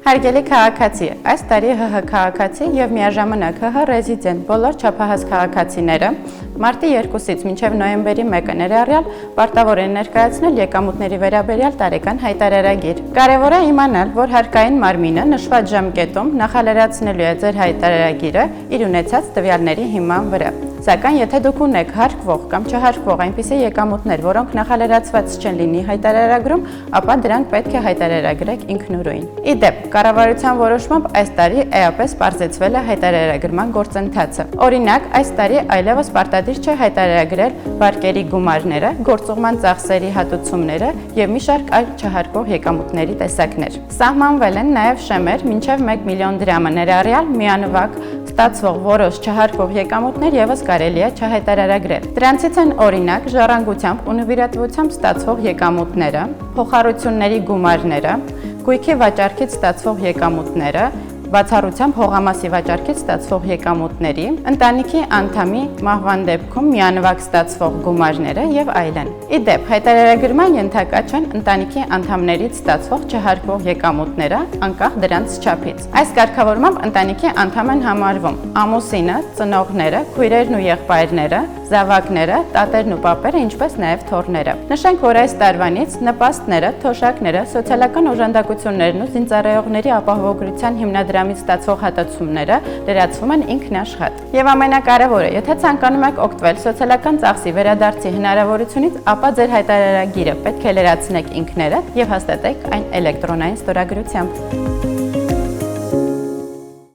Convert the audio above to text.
Հարգելի քաղաքացի, այս տարի ՀՀ քաղաքացի եւ միաժամանակ ՀՀ ռեզիդենտ բոլոր չափահաս քաղաքացիները մարտի 2-ից մինչև նոյեմբերի 1-ը ներառյալ պարտավոր են ներկայացնել եկամուտների վերաբերյալ տարեկան հայտարարագիր։ Կարևոր է իմանալ, որ հարկային մարմինը նշված ժամկետում նախալրացնելու է ձեր հայտարարագիրը իր ունեցած տվյալների հիման վրա։ Սակայն եթե դուք ունեք հարկվող կամ չհարկվող այնպիսի եկամուտներ, որոնք նախալրացված չեն լինի հայտարարագրում, ապա դրանք պետք է հայտարարագրեք ինքնուրույն։ Ի դեպ, կառավարության որոշմամբ այս տարի էապես պարզեցվել է հայտարարագրման գործընթացը։ Օրինակ, այս տարի այլևս պարտադիր չէ հայտարարագրել վարկերի գումարները, գործուղման ծախսերի հատուցումները եւ մի շարք այլ չհարկվող եկամուտների տեսակներ։ Սահմանվել են նաեւ շեմեր մինչև 1 միլիոն դրամը ներառյալ միանվագ ստացվող որոշ չհարկվող եկամուտներ եւս կարելի է չհայտարարագրել։ Դրանցից են օրինակ ժառանգությամբ ու նվիրատվությամբ ստացվող եկամուտները, փոխառությունների գումարները, գույքի վաճառքից ստացվող եկամուտները, բացառությամբ հողամասի վաճառքից ստացվող եկամուտների, ընտանիքի անդամի մահվան դեպքում միանվագ ստացվող գումարները եւ այլն։ Ի դեպ, հայտարարագրման ենթակա չեն ընտանիքի անդամներից ստացվող չհարկվող եկամուտները, անկախ դրանց չափից։ Այս կարգավորմամբ ընտանիքի անդամ են համարվում ամուսինը, ծնողները, քույրերն ու եղբայրները, զավակները, տատերն ու պապերը, ինչպես նաև թոռները։ Նշենք, որ այս տարվանից նպաստները, թոշակները, սոցիալական օժանդակություններն ու զինծառայողների ապահովագրության հիմնադրամից ստացվող հատուցումները լրացվում են ինքնաշխատ։ Եվ ամենակարևորը, եթե ցանկանում եք օգտվել սոցիալական ծախսի վերադարձի հնարավորությունից, ապա ձեր հայտարարագիրը պետք է լրացնեք ինքներդ եւ հաստատեք այն էլեկտրոնային ստորագրությամբ։